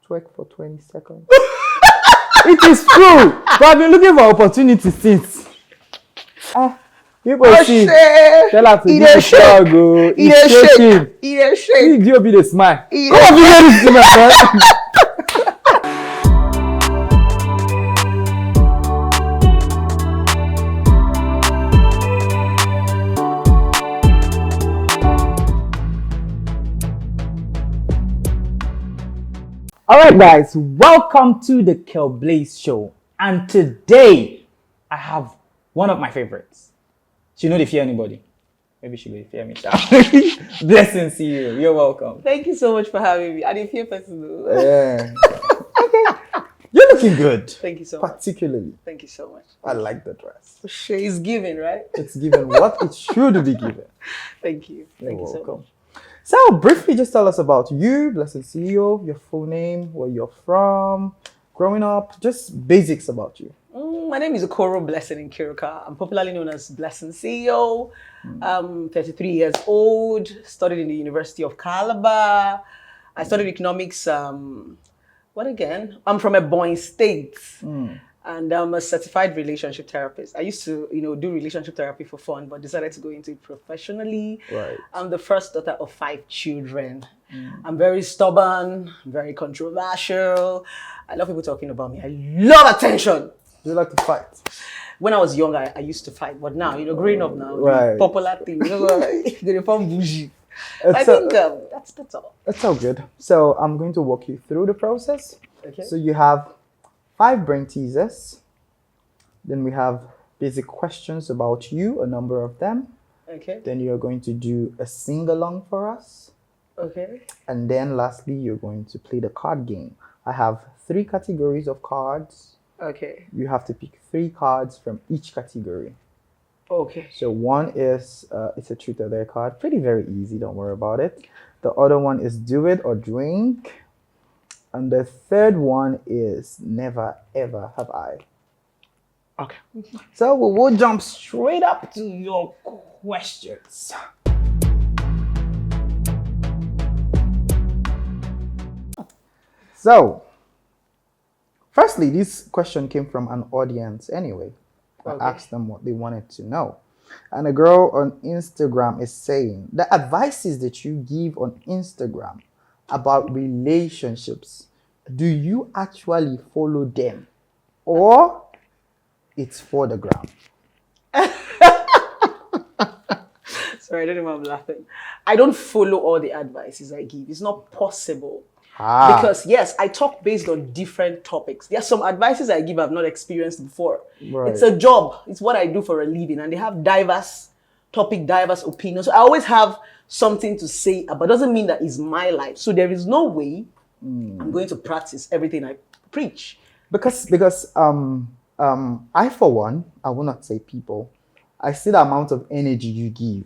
twerk for 20 seconds. It is true. But I've been looking for opportunities since. People see. Tell her to give a shot, go. It's shaking. Eat a shake. You be the smile. Come on, you this to my friend. Alright guys, welcome to the Kelblaise show. And today, I have one of my favorites. She know they fear anybody. Maybe she will fear me. Blessing, see you. You're welcome. Thank you so much for having me. I didn't fear person though. Yeah. You're looking good. Thank you so much. Particularly. Thank you so much. I like the dress. She's giving, right? It's given what it should be given. Thank you. Thank you so much. So briefly, just tell us about you, Blessing CEO, your full name, where you're from, growing up, just basics about you. My name is Okoro Blessing Nkiruka. I'm popularly known as Blessing CEO. I'm 33 years old, studied in the University of Calabar. I studied economics. What again? I'm from Ebonyi State. And I'm a certified relationship therapist. I used to, do relationship therapy for fun, but decided to go into it professionally. Right. I'm the first daughter of 5 children. I'm very stubborn, very controversial. I love people talking about me. I love attention. Do you like to fight? When I was young, I used to fight, but now, growing up now, Right. popular thing, they form bougie. I think that's all. That's all good. So I'm going to walk you through the process. Okay. So you have 5 brain teasers. Then we have basic questions about you, a number of them. Okay. Then you're going to do a sing-along for us. Okay. And then lastly, you're going to play the card game. I have 3 categories of cards. Okay. You have to pick 3 cards from each category. Okay. So one is, it's a truth or dare card. Pretty very easy, don't worry about it. The other one is do it or drink. And the third one is never ever have I. Okay. So we'll jump straight up to your questions. So, firstly, this question came from an audience anyway. I asked them what they wanted to know. And a girl on Instagram is saying, the advices that you give on Instagram about relationships, do you actually follow them? Or it's for the gram? Sorry, I don't know why I'm laughing. I don't follow all the advices I give. It's not possible. Because yes, I talk based on different topics. There are some advices I give I've not experienced before. Right. It's a job. It's what I do for a living. And they have diverse opinions. So I always have something to say, but doesn't mean that it's my life. So there is no way I'm going to practice everything I preach. Because I, for one, I will not say people, I see the amount of energy you give,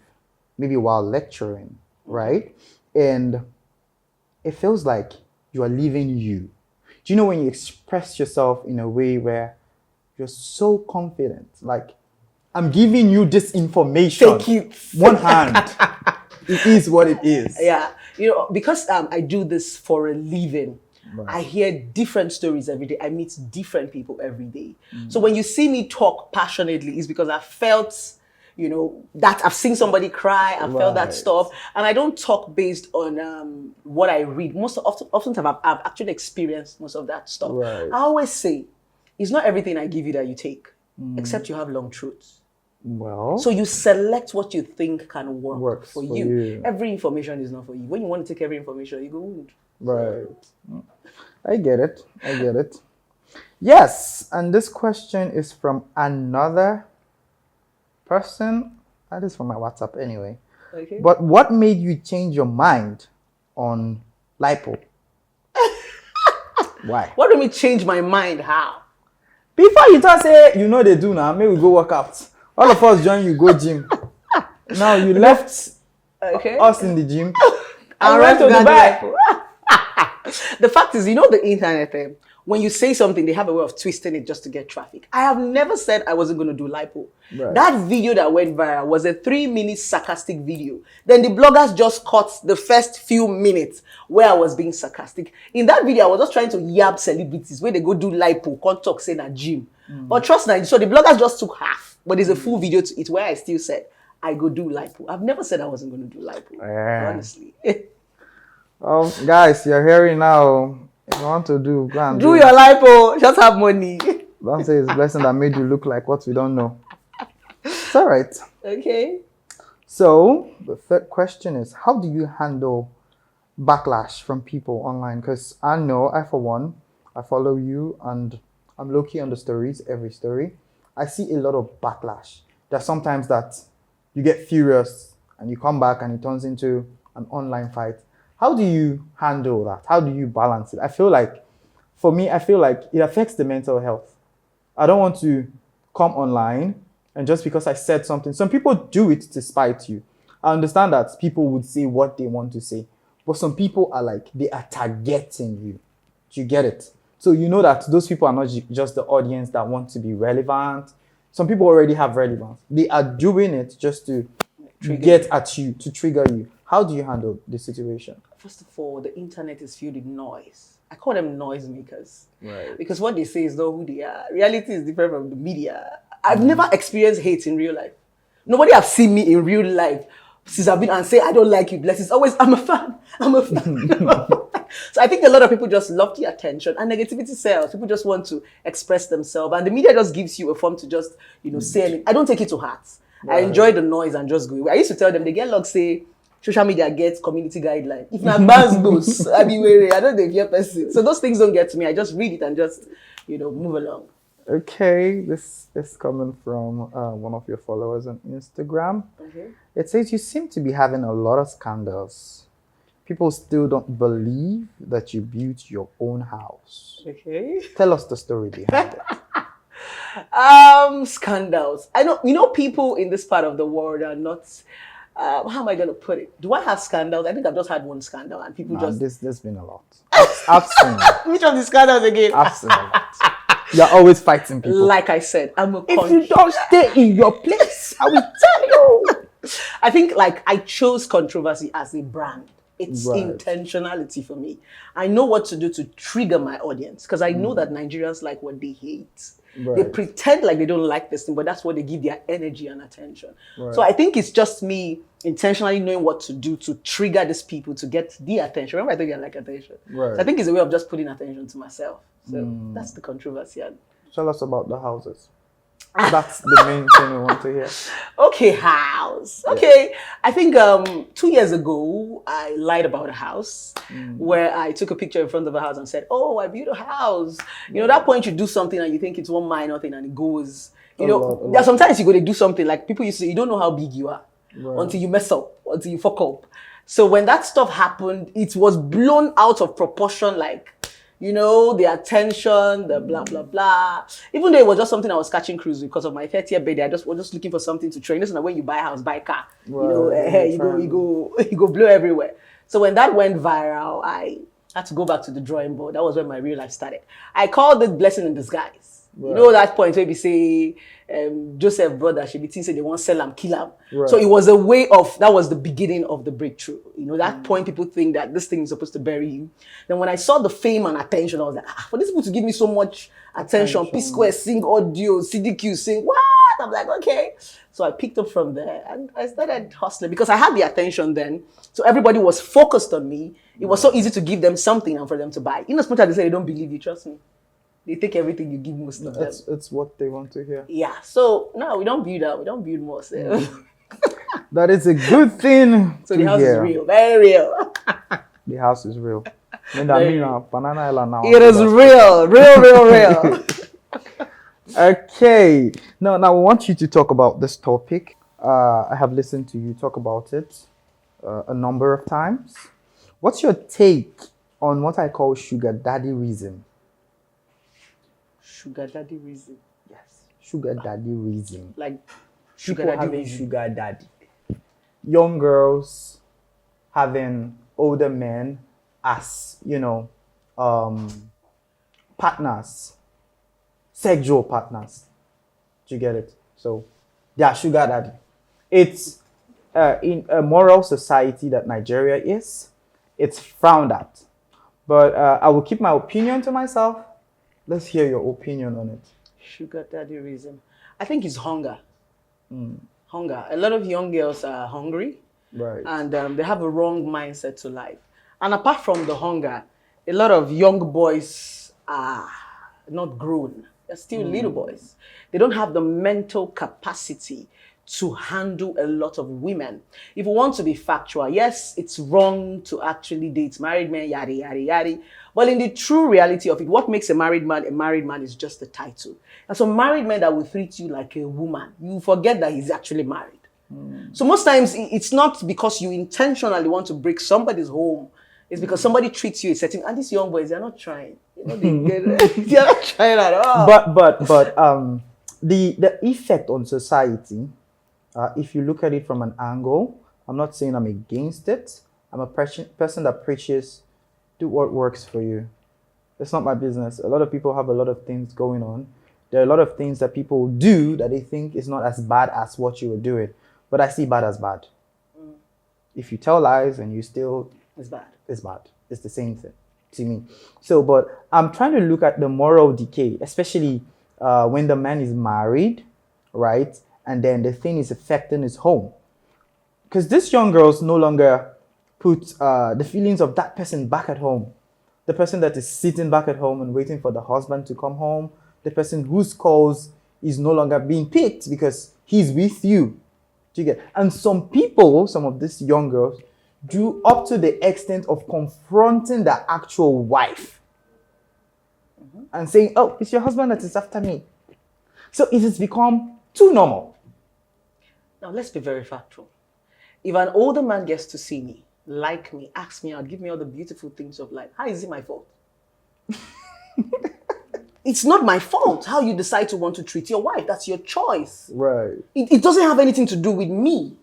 maybe while lecturing, right? And it feels like you are living you. Do you know when you express yourself in a way where you're so confident, like, I'm giving you this information. Thank you. One hand. It is what it is. Yeah. Because I do this for a living, Right. I hear different stories every day. I meet different people every day. So when you see me talk passionately, it's because I felt, that I've seen somebody cry, I felt that Right. stuff. And I don't talk based on what I read. Often I've actually experienced most of that stuff. Right. I always say, it's not everything I give you that you take, except you have long truths. Well, So you select what you think can work Works for for you. you. Every information is not for you. When you want to take every information, you go wound. right. I get it. Yes, and this question is from another person. That is from my WhatsApp anyway. Okay. But what made you change your mind on lipo? Why? What do we change my mind? How? Before you talk say, they do now, maybe we go work out. All of us join you go gym. Now you left Okay. us in the gym I and went to went to Dubai. The fact is, you know, the internet, when you say something, they have a way of twisting it just to get traffic. I have never said I wasn't going to do lipo. Right. That video that went viral was a 3-minute sarcastic video. Then the bloggers just cut the first few minutes where I was being sarcastic. In that video, I was just trying to yab celebrities where they go do lipo, can't talk, say na gym. But trust me, so the bloggers just took half. But there's a full video to it where I still said, I go do lipo. I've never said I wasn't going to do lipo, honestly. Guys, you're hearing now. If you want to do, go and Do your lipo, just have money. Don't say it's a blessing that made you look like what we don't know. It's all right. Okay. So the third question is, how do you handle backlash from people online? Because I know, I for one, I follow you and I'm low-key on the stories, every story. I see a lot of backlash. There's sometimes that you get furious and you come back and it turns into an online fight. How do you handle that? How do you balance it? I feel like, for me, I feel like it affects the mental health. I don't want to come online and just because I said something, some people do it to spite you. I understand that people would say what they want to say, but some people are like, they are targeting you. Do you get it? So you know that those people are not just the audience that want to be relevant. Some people already have relevance. They are doing it just to get at you, to trigger you. How do you handle the situation? First of all, the internet is filled with noise. I call them noise makers. Right. Because what they say is not who they are. Reality is different from the media. I've never experienced hate in real life. Nobody have seen me in real life since I've been and say, I don't like you, bless. It's always, I'm a fan. I'm a fan. So I think a lot of people just love the attention and negativity sells. People just want to express themselves. And the media just gives you a form to just, say anything. I don't take it to heart. Right. I enjoy the noise and just go away. I used to tell them, they get logs say, social media gets community guideline. If not bans goes, I be wary. I don't know if you're a person. So those things don't get to me. I just read it and just, move along. Okay, this is coming from one of your followers on Instagram. Okay. It says you seem to be having a lot of scandals. People still don't believe that you built your own house. Okay. Tell us the story behind it. Scandals. I know, people in this part of the world are not. How am I going to put it? Do I have scandals? I think I've just had one scandal and people There's been a lot. I've seen it. Which of the scandals again? I've seen a lot. You're always fighting people. Like I said, if you don't stay in your place, I will tell you. I think I chose controversy as a brand. It's Right. intentionality for me. I know what to do to trigger my audience because I know that Nigerians like what they hate. Right. They pretend like they don't like this thing, but that's what they give their energy and attention. Right. So I think it's just me intentionally knowing what to do to trigger these people to get the attention. Remember I told you I like attention. Right. So I think it's a way of just putting attention to myself. So that's the controversy. Tell us about the houses. That's the main thing we want to hear. Okay, house. Okay, I think 2 years ago, I lied about a house where I took a picture in front of a house and said, oh, I built a house. At that point you do something and you think it's one minor thing and it goes, there's sometimes you go to do something like people used to say, you don't know how big you are until you mess up, until you fuck up. So when that stuff happened, it was blown out of proportion, the attention, the blah, blah, blah. Even though it was just something I was catching cruise because of my 30th birthday, I was just looking for something to train. This is when you buy a house, buy a car, you go blow everywhere. So when that went viral, I had to go back to the drawing board. That was when my real life started. I called it blessing in disguise. Right. That point where we say, Joseph brother, she be say they want to sell him, kill him. Right. So it was a way of, that was the beginning of the breakthrough. That point people think that this thing is supposed to bury you. Then when I saw the fame and attention, I was like, for these people to give me so much attention. P-Square sing audio, CDQ sing, what? I'm like, okay. So I picked up from there and I started hustling because I had the attention then. So everybody was focused on me. It was so easy to give them something and for them to buy. As much as they say they don't believe you, trust me. They take everything you give most of them. It's what they want to hear. Yeah. So no, we don't build that. We don't build more. So. That is a good thing. So the house is real, very real. The house is real. It is real. Okay. Now I want you to talk about this topic. I have listened to you talk about it a number of times. What's your take on what I call sugar daddy reason? Sugar daddy reason. Yes. Sugar daddy reason. Like sugar daddy having reason. Sugar daddy. Young girls having older men as, partners, sexual partners. Do you get it? So, yeah, sugar daddy. It's in a moral society that Nigeria is, it's frowned at. But I will keep my opinion to myself. Let's hear your opinion on it. Sugar daddy reason. I think it's hunger. Hunger. A lot of young girls are hungry. Right. And they have a wrong mindset to life. And apart from the hunger, a lot of young boys are not grown. They're still little boys. They don't have the mental capacity to handle a lot of women. If we want to be factual, yes, it's wrong to actually date married men, yada, yada, yada. But in the true reality of it, what makes a married man is just the title. And so married men that will treat you like a woman, you forget that he's actually married. So most times it's not because you intentionally want to break somebody's home. It's because somebody treats you a certain, and these young boys, they're not trying. You know, they're not trying at all. But the effect on society, if you look at it from an angle, I'm not saying I'm against it. I'm a person that preaches, do what works for you. It's not my business. A lot of people have a lot of things going on. There are a lot of things that people do that they think is not as bad as what you were doing. But I see bad as bad. If you tell lies and you still... It's bad. It's bad. It's the same thing to me. So, but I'm trying to look at the moral decay, especially when the man is married, right? And then the thing is affecting his home. Because these young girls no longer put the feelings of that person back at home. The person that is sitting back at home and waiting for the husband to come home. The person whose calls is no longer being picked because he's with you. Do you get? And some people, some of these young girls, do up to the extent of confronting the actual wife and saying, oh, it's your husband that is after me. So it has become too normal. Now, let's be very factual. If an older man gets to see me, like me, ask me out, give me all the beautiful things of life, how is it my fault? It's not my fault how you decide to want to treat your wife. That's your choice. Right. It doesn't have anything to do with me.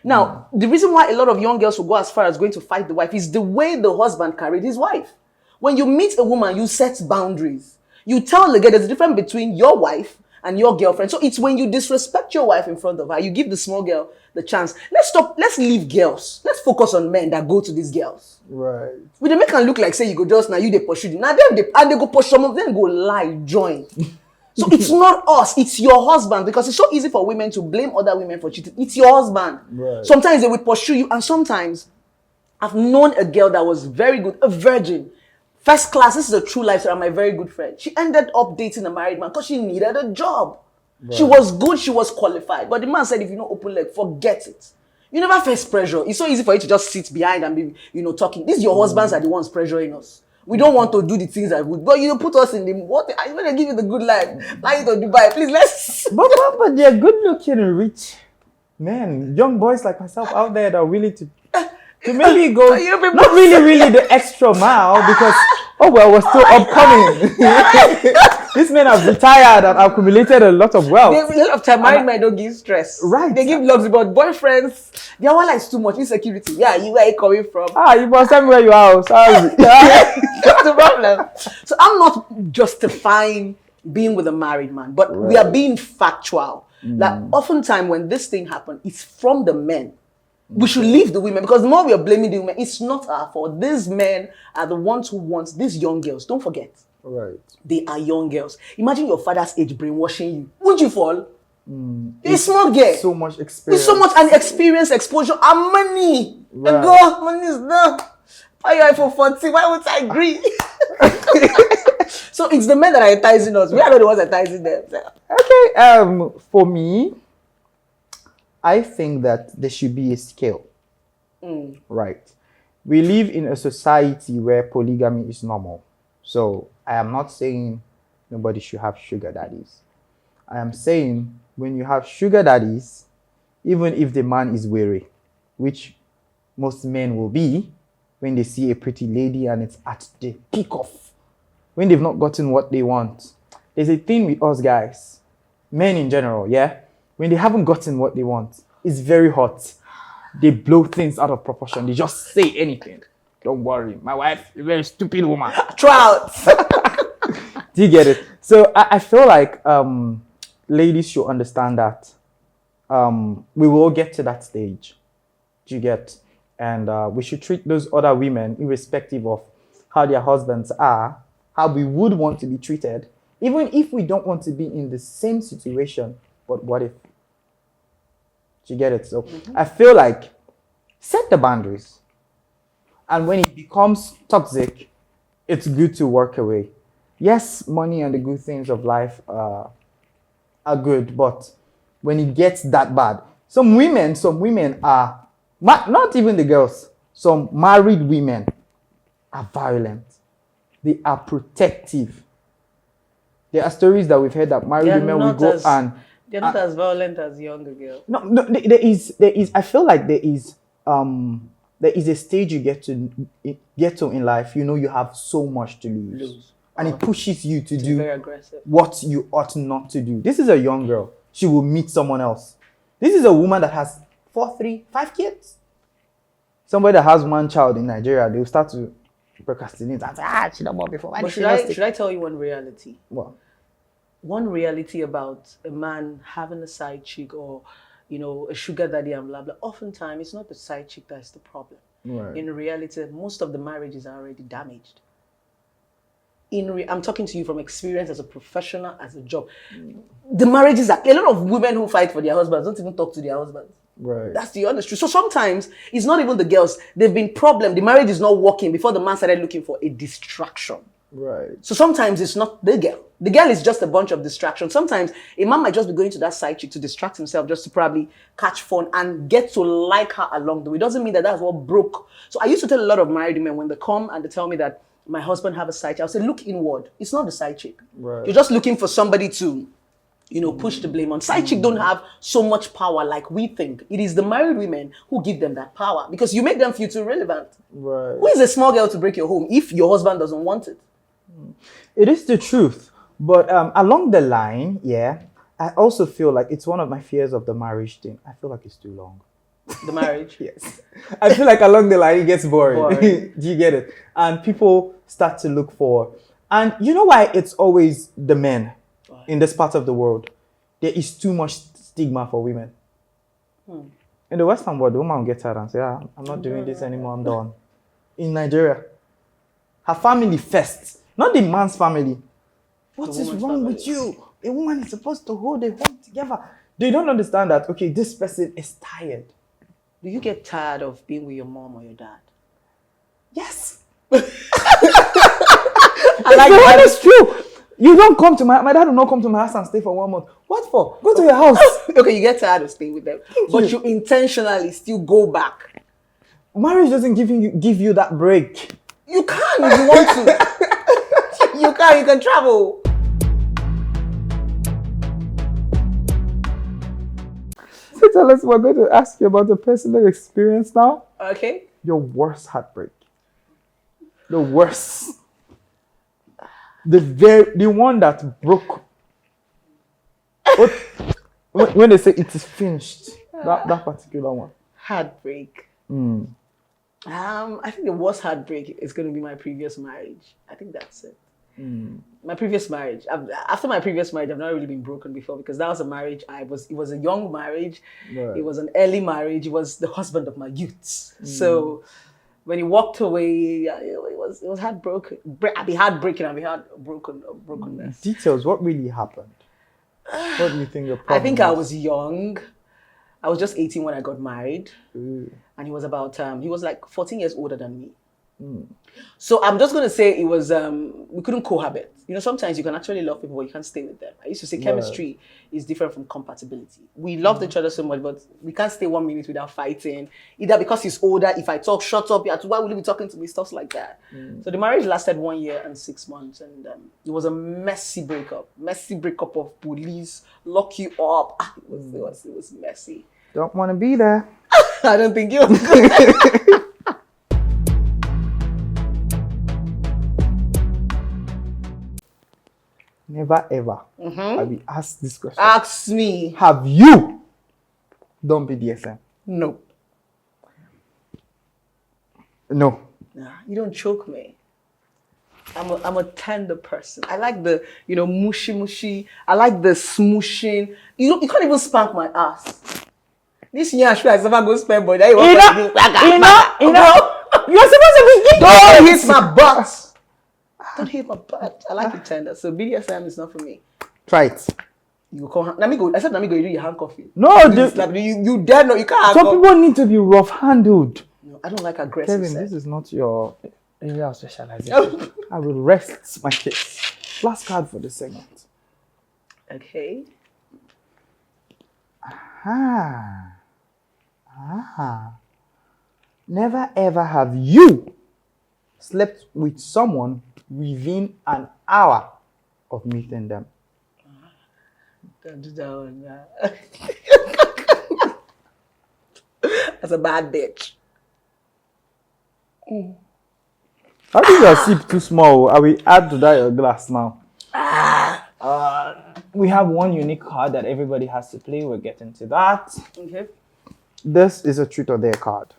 Now, the reason why a lot of young girls will go as far as going to fight the wife is the way the husband carried his wife. When you meet a woman, you set boundaries. You tell the girl there's a difference between your wife and your girlfriend. So it's when you disrespect your wife in front of her, you give the small girl the chance. Let's leave girls. Let's focus on men that go to these girls. Right. We make them look like, say, you go just now, you they pursue them. Now they go push some of them, go lie, join. So it's not us, it's your husband, because it's so easy for women to blame other women for cheating. It's your husband. Right. Sometimes they will pursue you, and sometimes I've known a girl that was very good, a virgin, first class. This is a true life story. I'm a very good friend. She ended up dating a married man because she needed a job. Right. She was good, she was qualified, but the man said, if you don't open leg, forget it. You never face pressure. It's so easy for you to just sit behind and be, talking. These your husbands are the ones pressuring us. We don't want to do the things that would, but you put us in the what? I want to give you the good life. Fly to Dubai, please. Let's. But they're good looking and rich men, young boys like myself out there that are willing to maybe go not really the extra mile because we're still upcoming. These men have retired and accumulated a lot of wealth. A lot of time married men don't give stress. Right. They give luxury, but boyfriends, their one is too much insecurity. Yeah, where are you coming from? You must tell me where you are. Sorry. That's the problem. So I'm not justifying being with a married man, but we are being factual. That oftentimes when this thing happens, it's from the men. We should leave the women, because the more we are blaming the women, it's not our fault. These men are the ones who want these young girls. Don't forget. Right. They are young girls. Imagine your father's age brainwashing you. Wouldn't you fall? You're a small girl. So much experience. It's so much an experience, exposure, and money. Right. And go, money is not. Why are you for 40? Why would I agree? So it's the men that are enticing us. We are not the ones enticing them. Okay. For me, I think that there should be a scale. Right. We live in a society where polygamy is normal. So I am not saying nobody should have sugar daddies. I am saying when you have sugar daddies, even if the man is weary, which most men will be when they see a pretty lady and it's at the peak of, when they've not gotten what they want. There's a thing with us guys, men in general, yeah? When they haven't gotten what they want, it's very hot. They blow things out of proportion. They just say anything. Don't worry, my wife is a very stupid woman. Trout. Do you get it? So I feel like ladies should understand that we will get to that stage. Do you get? And we should treat those other women irrespective of how their husbands are, how we would want to be treated, even if we don't want to be in the same situation. But what if? Do you get it? So I feel like set the boundaries. And when it becomes toxic, it's good to work away. Yes, money and the good things of life are good, but when it gets that bad, some women are, not even the girls, some married women are violent. They are protective. There are stories that we've heard that married women will go and they're not as violent as younger girls. no, there is. I feel like there is a stage you get to in life. You know, you have so much to lose. And it pushes you to do very aggressive. What you ought not to do. This is a young girl. She will meet someone else. This is a woman that has 5 kids. Somebody that has one child in Nigeria, they will start to procrastinate and say, she don't want before. But should I tell you one reality? What? One reality about a man having a side chick or, a sugar daddy and blah, blah. Oftentimes, it's not the side chick that's the problem. Right. In reality, most of the marriages are already damaged. I'm talking to you from experience as a professional, as a job. The marriages are, a lot of women who fight for their husbands don't even talk to their husbands. Right. That's the honest truth. So sometimes it's not even the girls. They've been problem. The marriage is not working before the man started looking for a distraction. Right. So sometimes it's not the girl. The girl is just a bunch of distractions. Sometimes a man might just be going to that side chick to distract himself, just to probably catch fun and get to like her along the way. It doesn't mean that that's what broke. So I used to tell a lot of married women when they come and they tell me that my husband have a side chick, I'll say, look inward. It's not the side chick. Right. You're just looking for somebody to, push the blame on. Side chick don't have so much power like we think. It is the married women who give them that power because you make them feel too relevant. Right. Who is a small girl to break your home if your husband doesn't want it? It is the truth. But along the line, I also feel like it's one of my fears of the marriage thing. I feel like it's too long. The marriage? Yes. I feel like along the line it gets boring. Boring. Do you get it? And people start to look for, and you know why it's always the men in this part of the world? There is too much stigma for women. In the Western world, the woman will get tired and say, I'm not doing this anymore, I'm done. In Nigeria, her family first, not the man's family. What is wrong with you? A woman is supposed to hold a home together. They don't understand that, okay, this person is tired. Do you get tired of being with your mom or your dad? Yes. I like the that. one is true. You don't come to my dad will not come to my house and stay for 1 month. What for? Go to your house. Okay, you get tired of staying with them. But you intentionally still go back. Marriage doesn't give you that break. You can if you want to. You can travel. So tell us, we're going to ask you about the personal experience now. Okay. Your worst heartbreak. The worst. The one that broke. When they say it is finished. That particular one. Heartbreak. I think the worst heartbreak is going to be my previous marriage. I think that's it. My previous marriage. After my previous marriage, I've not really been broken before because that was a marriage. It was a young marriage. Right. It was an early marriage. It was the husband of my youth. So when he walked away, it was heartbroken. I'd be heartbreaking. I'd be brokenness. Details. What really happened? What do you think the problem I think was? I was young. I was just 18 when I got married. And he was he was like 14 years older than me. So I'm just going to say it was, we couldn't cohabit. Sometimes you can actually love people, but you can't stay with them. I used to say chemistry is different from compatibility. We loved each other so much, but we can't stay 1 minute without fighting. Either because he's older, if I talk, shut up, why will you be talking to me, stuff like that. So the marriage lasted 1 year and 6 months, and it was a messy breakup of police, lock you up. It was messy. Don't want to be there. I don't think you. Never ever have you asked this question. Ask me. Have you done BDSM? No. No. Nah, you don't choke me. I'm a tender person. I like the, mushy. I like the smooshing. You can't even spank my ass. This year, I never go spend body. You're supposed to be don't hit my butt. Don't hit my butt. I like it tender. So BDSM is not for me. Try it. You go. Let me go. I said let me go. You do your handcuffing. No, you dare not. You can't. Some people need to be rough handled. No, I don't like aggressive. Kevin, this is not your area of specialization. I will rest my case. Last card for the segment. Okay. Never ever have you slept with someone within an hour of meeting them. Don't do that one. That's a bad bitch. I think your sip too small. I will add to that your glass now. We have one unique card that everybody has to play. We're getting to that. Okay. This is a truth or dare card.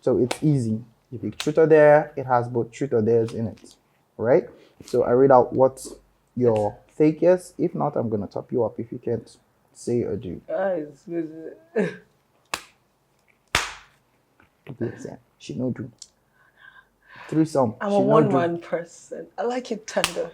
So it's easy. If you truth or dare, it has both truth or dares in it. Right? So I read out what your take is. If not, I'm going to top you up if you can't say or do. It's good. She no do. Threesome. I'm a one-man person. I like it tender.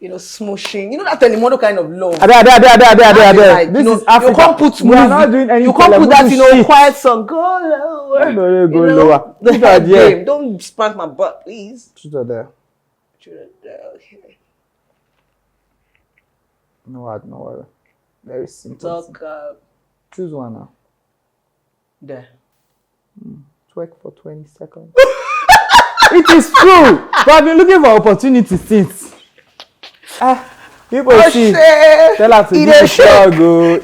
Smooshing. That Telemondo kind of love. Like, this is Africa. You can't put we are not doing any. You can't put that, quiet song. Go lower. Go lower. The head game. Don't spank my butt, please. Truth or dare. Okay. No worry. Very simple. Talk. Choose one now. There. Twerk for 20 seconds. It is true. But I've been looking for opportunities since. People see. Tell her to eat a shake.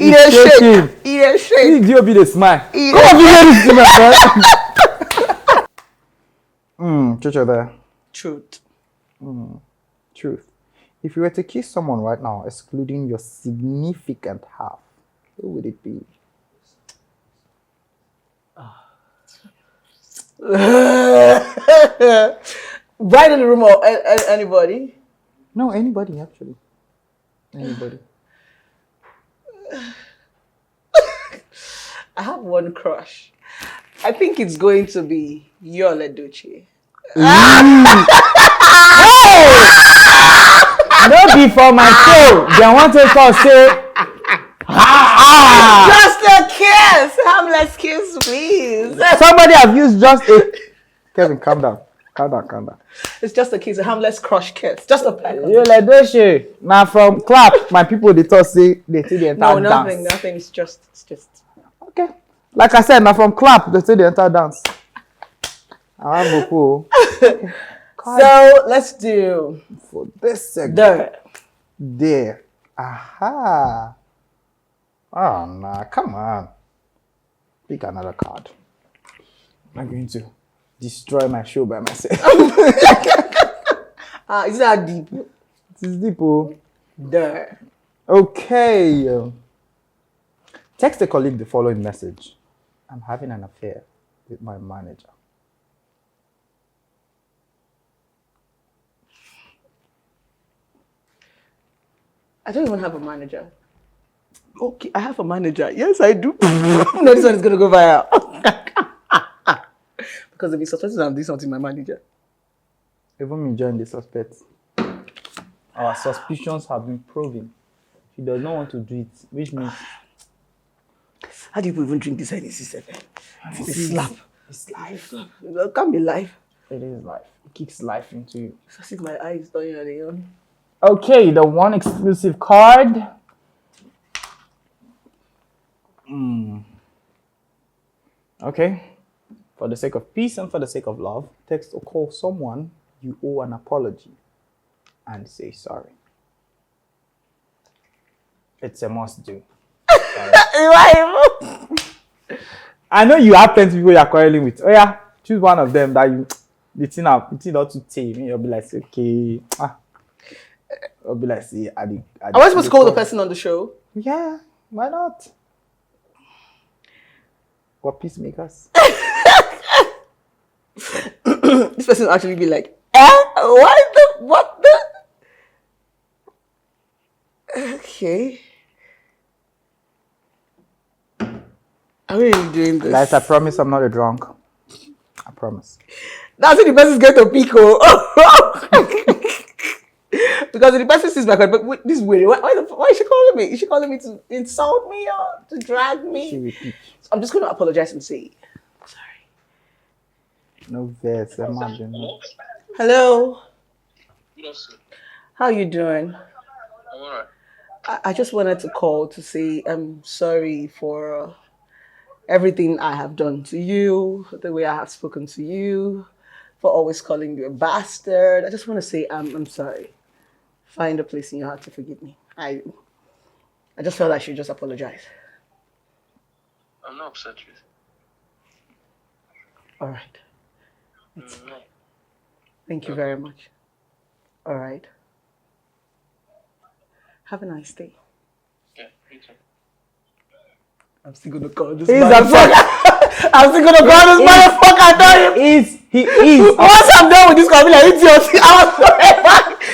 Eat a shake. Eat a shake. You be the smile. Come on, this to my friend. Truth or dare. Truth. Truth. If you were to kiss someone right now, excluding your significant half, who would it be? Right in the room or anybody? No, anybody actually. Anybody. I have one crush. I think it's going to be Yul Edochie. No be for my soul. They want to call say. Just a kiss. Harmless kiss, please. Somebody have used just a. Kevin, calm down. It's just a kiss, a harmless crush kiss. Just a peck. You like this shit. Now from clap, my people they thought say they see the entire dance. Nothing. It's just. Okay. Like I said, now from clap, they say the entire dance. I have a cool. So let's do for this segment. There. Aha. Oh nah, come on. Pick another card. I'm going to destroy my show by myself. Is that deep? It is deep, oh. There. Okay. Text a colleague the following message. I'm having an affair with my manager. I don't even have a manager. Okay, I have a manager. Yes, I do. No, this one is going to go viral. Because if it's suspected I'm doing something, my manager. Even me join the suspects. Our suspicions have been proven. She does not want to do it, which means... How do you even drink this Hennessy 7? It's slap. It's life. It can't be life. It is life. It kicks life into you. I see my eyes turning on the own. Okay, the one exclusive card. Okay. For the sake of peace and for the sake of love, text or call someone you owe an apology and say sorry. It's a must do. I know you have plenty of people you're quarreling with. Oh yeah, choose one of them that you the thing not to tame. You'll be like, okay. I'll be like, see, am I supposed to call the person on the show? Yeah, why not? What peacemakers? this person will actually be like, what the? Okay. Are we really doing this? Guys, I promise I'm not a drunk. I promise. That's when the person's going to pick. Because the person sees my card, but wait, this is weird. Why is she calling me? Is she calling me to insult me or to drag me? She repeats. I'm just going to apologize and say, sorry. No verse, imagine. Hello. Yes, sir. How you doing? I'm alright. I just wanted to call to say I'm sorry for everything I have done to you, the way I have spoken to you, for always calling you a bastard. I just want to say I'm sorry. Find a place in your heart to forgive me. I just felt I should just apologize. I'm not upset with you. All right. No. Thank you very much. All right. Have a nice day. Yeah, you too. I'm still gonna call this He's motherfucker. I'm still gonna call this motherfucker. I tell you. He is. Once I'm done with this call, I'll be like, idiot.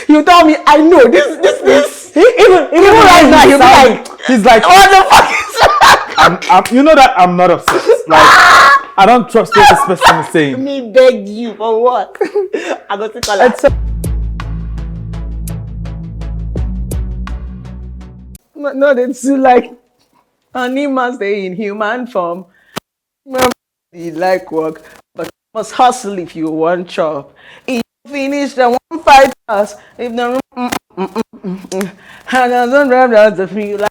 You tell me, I know this. Even right now, he'll be like, he's like, what the fuck is that? you know that I'm not upset. Like, I don't trust what this person is saying. Me beg you for what? I got to call It's her. No, they too like animals stay in human form. You like work, but you must hustle if you want job. If you finish the 1 5 hours, if the room and doesn't rub down the feel like